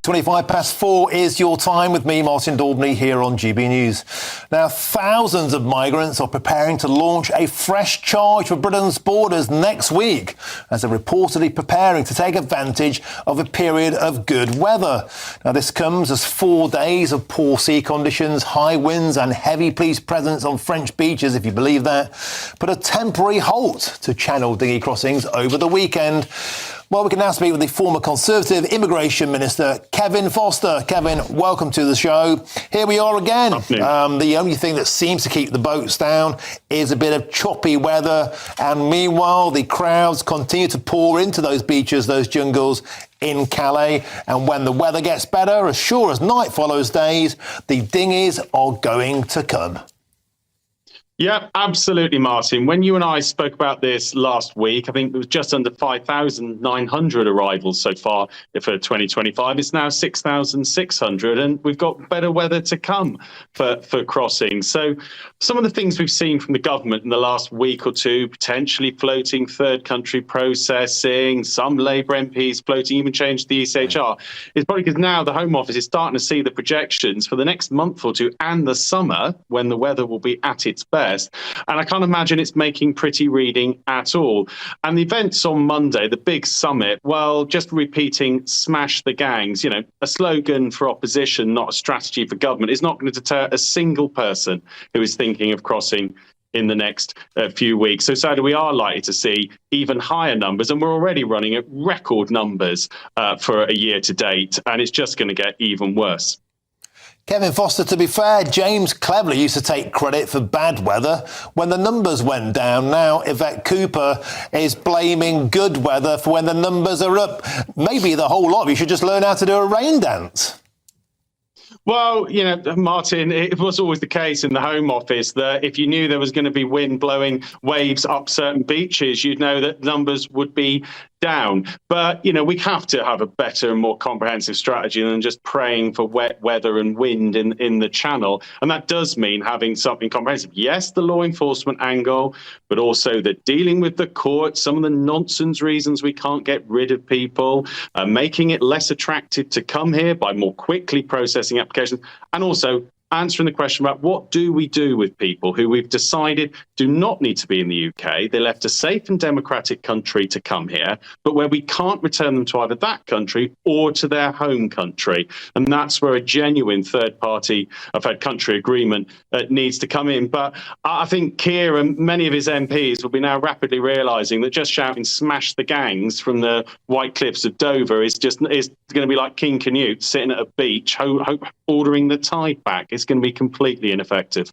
4 is your time with me, Martin Daubney, here on GB News. Now, thousands of migrants are preparing to launch a fresh charge for Britain's borders next week, as they're reportedly preparing to take advantage of a period of good weather. Now, this comes as 4 days of poor sea conditions, high winds and heavy police presence on French beaches, if you believe that, put a temporary halt to Channel dinghy crossings over the weekend. Well, we can now speak with the former Conservative Immigration Minister, Kevin Foster. Kevin, welcome to the show. Here we are again. The only thing that seems to keep the boats down is a bit of choppy weather. And meanwhile, the crowds continue to pour into those beaches, those jungles in Calais. And when the weather gets better, as sure as night follows days, the dinghies are going to come. Yeah, absolutely, Martin. When you and I spoke about this last week, I think it was just under 5,900 arrivals so far for 2025. It's now 6,600, and we've got better weather to come for crossing. So some of the things we've seen from the government in the last week or two, potentially floating third country processing, some Labour MPs floating, even changed the ECHR, is probably because now the Home Office is starting to see the projections for the next month or two and the summer, when the weather will be at its best. And I can't imagine it's making pretty reading at all. And the events on Monday, the big summit, well, just repeating smash the gangs, you know, a slogan for opposition, not a strategy for government, is not going to deter a single person who is thinking of crossing in the next few weeks. So sadly, we are likely to see even higher numbers, and we're already running at record numbers for a year to date, and it's just going to get even worse. Kevin Foster, to be fair, James Cleverly used to take credit for bad weather when the numbers went down. Now, Yvette Cooper is blaming good weather for when the numbers are up. Maybe the whole lot of you should just learn how to do a rain dance. Well, you know, Martin, it was always the case in the Home Office that if you knew there was going to be wind blowing waves up certain beaches, you'd know that numbers would be down. But, you know, we have to have a better and more comprehensive strategy than just praying for wet weather and wind in the channel. And that does mean having something comprehensive. Yes, the law enforcement angle, but also the dealing with the courts, some of the nonsense reasons we can't get rid of people, making it less attractive to come here by more quickly processing applications, and also answering the question about what do we do with people who we've decided do not need to be in the UK. They left a safe and democratic country to come here, but where we can't return them to either that country or to their home country. And that's where a genuine third-party country agreement needs to come in. But I think Keir and many of his MPs will be now rapidly realising that just shouting "smash the gangs" from the White Cliffs of Dover is going to be like King Canute sitting at a beach ordering the tide back. It's going to be completely ineffective.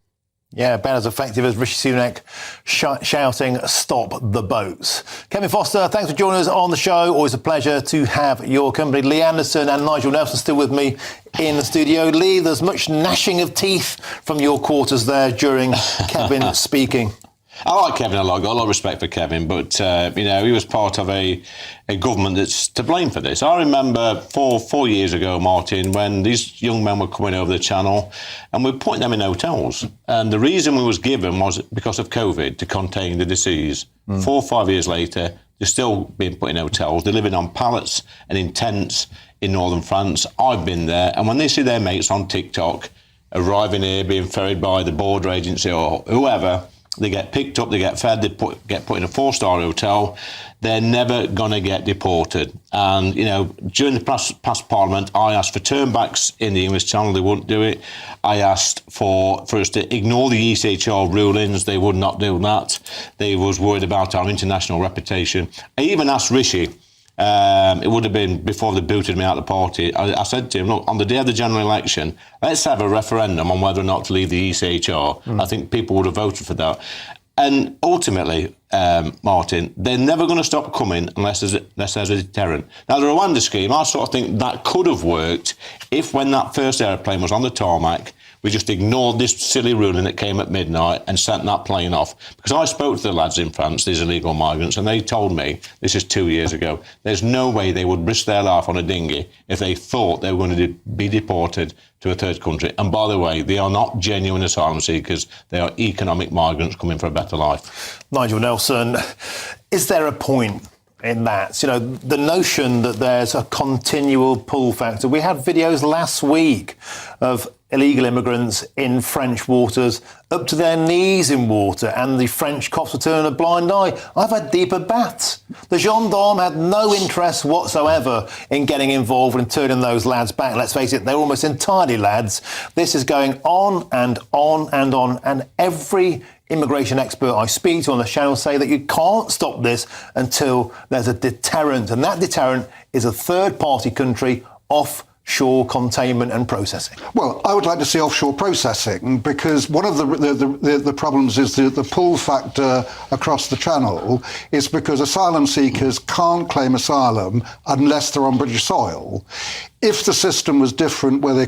Yeah, about as effective as Rishi Sunak shouting, "Stop the boats." Kevin Foster, thanks for joining us on the show. Always a pleasure to have your company. Lee Anderson and Nigel Nelson still with me in the studio. Lee, there's much gnashing of teeth from your quarters there during Kevin speaking. I like Kevin a lot. I've got a lot of respect for Kevin, but, you know, he was part of a government that's to blame for this. I remember four years ago, Martin, when these young men were coming over the channel and we were putting them in hotels. And the reason we was given was because of COVID, to contain the disease. 4 or 5 years later, they're still being put in hotels. They're living on pallets and in tents in northern France. I've been there. And when they see their mates on TikTok arriving here, being ferried by the border agency or whoever, they get picked up, they get fed, they get put in a 4-star hotel. They're never going to get deported. And, you know, during the past Parliament, I asked for turnbacks in the English Channel. They wouldn't do it. I asked for us to ignore the ECHR rulings. They would not do that. They was worried about our international reputation. I even asked Rishi, it would have been before they booted me out of the party. I said to him, look, on the day of the general election, let's have a referendum on whether or not to leave the ECHR. I think people would have voted for that. And ultimately, Martin, they're never going to stop coming unless there's a deterrent. Now, the Rwanda scheme, I sort of think that could have worked if when that first aeroplane was on the tarmac, we just ignored this silly ruling that came at midnight and sent that plane off. Because I spoke to the lads in France, these illegal migrants, and they told me, this is 2 years ago, there's no way they would risk their life on a dinghy if they thought they were going to be deported to a third country. And by the way, they are not genuine asylum seekers. They are economic migrants coming for a better life. Nigel Nelson, is there a point in that. You know, the notion that there's a continual pull factor. We had videos last week of illegal immigrants in French waters up to their knees in water, and the French cops were turning a blind eye. I've had deeper baths. The gendarme had no interest whatsoever in getting involved and turning those lads back. Let's face it, they're almost entirely lads. This is going on and on and on, and every immigration expert I speak to on the channel say that you can't stop this until there's a deterrent, and that deterrent is a third-party country offshore containment and processing. Well, I would like to see offshore processing, because one of the problems is the pull factor across the channel is because asylum seekers can't claim asylum unless they're on British soil. If the system was different, where they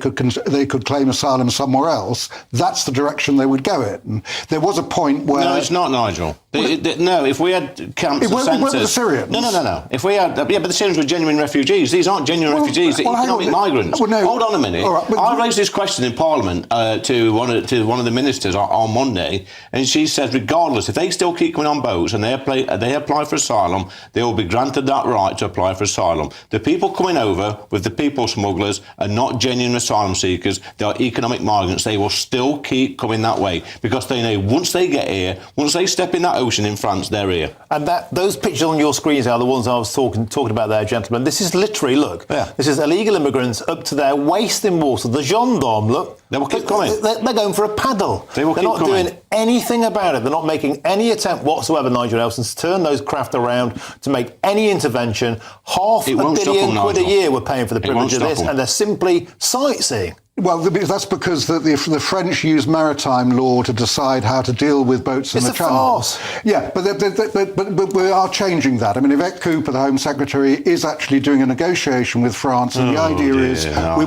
could claim asylum somewhere else, that's the direction they would go in. There was a point where... No, it's not, Nigel. No, if we had camps and centres... the Syrians. No. If we had... Yeah, but the Syrians were genuine refugees. These aren't genuine refugees. They're economic migrants. Well, no. Hold on a minute. Right, I raised this question in Parliament to one of the ministers on Monday, and she said, regardless, if they still keep coming on boats and they apply for asylum, they will be granted that right to apply for asylum. The people coming over with the people smugglers are not genuine asylum seekers. They are economic migrants. They will still keep coming that way, because they know once they get here, once they step in that ocean in France, they're here. And those pictures on your screens are the ones I was talking about there, gentlemen. This is literally, look, this is illegal immigrants up to their waist in water. The gendarme, look, they will keep coming. They're going for a paddle. They're not doing anything about it. They're not making any attempt whatsoever, Nigel Nelson, to turn those craft around to make any intervention. £500 million a year we're paying for the privilege of this, and they're simply sightseeing. Well, that's because the French use maritime law to decide how to deal with boats in the channel. It's a farce. Yeah, but we are changing that. I mean, Yvette Cooper, the Home Secretary, is actually doing a negotiation with France, and the idea is we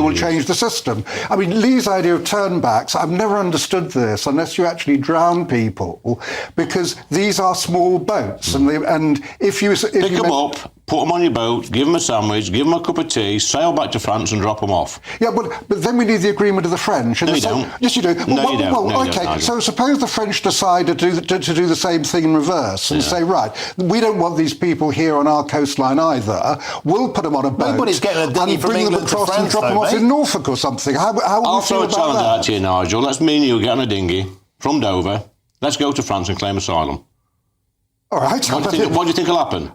will change the system. I mean, Lee's idea of turnbacks, I've never understood this unless you actually drown people, because these are small boats, and if you pick them up, put them on your boat, give them a sandwich, give them a cup of tea, sail back to France and drop them off. Yeah, but then we need the agreement of the French. No, you don't. Yes, you do. No, you don't. Well, okay, so suppose the French decide to do the same thing in reverse and say, right, we don't want these people here on our coastline either. We'll put them on a boat. Nobody's getting a dinghy from England to France, and drop them off in Norfolk or something. How would I'll we feel throw a challenge about out to you, Nigel. Let's me and you get on a dinghy from Dover. Let's go to France and claim asylum. All right. What do you think will happen?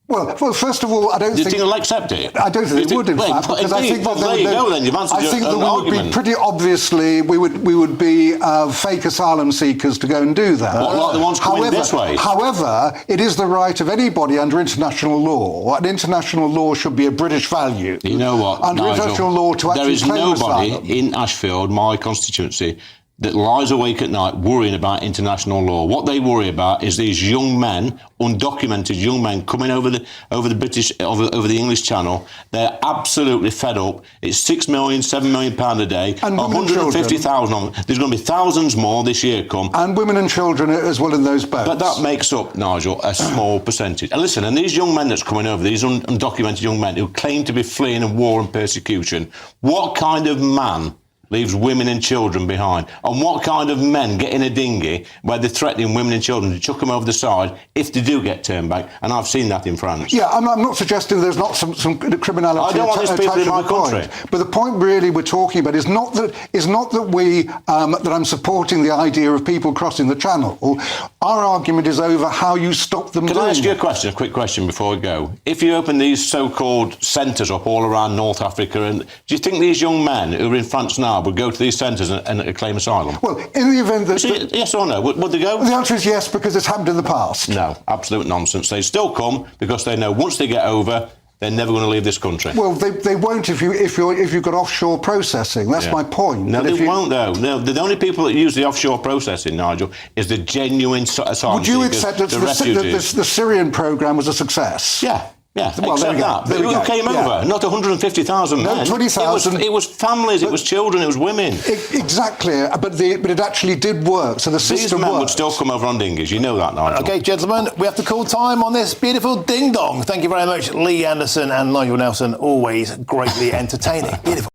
Well, first of all, I don't think... Do you think they'll accept it? I don't think they would, in fact, because I think there you go, then. You've answered your argument. I think that we would be pretty obviously, we would be fake asylum seekers to go and do that. What, like the ones coming this way? However, it is the right of anybody under international law, and international law should be a British value. You know what, under Nigel, international law to actually claim asylum. There is nobody in Ashfield, my constituency, that lies awake at night worrying about international law. What they worry about is these young men, undocumented young men, coming over the English Channel. They're absolutely fed up. It's 6 million, £7 million a day, and 150,000 of them. There's going to be thousands more this year come. And women and children as well in those boats. But that makes up, Nigel, a small percentage. And listen, and these young men that's coming over, these undocumented young men who claim to be fleeing a war and persecution, what kind of man leaves women and children behind? And what kind of men get in a dinghy where they're threatening women and children to chuck them over the side if they do get turned back? And I've seen that in France. Yeah, I'm not suggesting there's not some criminality. I don't want these people in my country. But the point really we're talking about is not that that I'm supporting the idea of people crossing the channel. Our argument is over how you stop them doing it. Can I ask you a quick question before we go? If you open these so-called centres up all around North Africa, and do you think these young men who are in France now would go to these centres and claim asylum? Well, in the event that... Yes or no? Would they go? The answer is yes, because it's happened in the past. No, absolute nonsense. They still come because they know once they get over, they're never going to leave this country. Well, they won't if you've got offshore processing. That's my point. No, they won't, though. No, the only people that use the offshore processing, Nigel, is the genuine asylum seekers. Would you accept that the Syrian programme was a success? Yeah. Yeah, well, accept that. But who came over? Not 150,000 men. 20,000. It was families, it was children, it was women. Exactly, but it actually did work, so the system These men worked. would still come over on dinghies, you know that, Nigel. OK, gentlemen, we have to call time on this beautiful ding-dong. Thank you very much, Lee Anderson and Nigel Nelson, always greatly entertaining. Beautiful.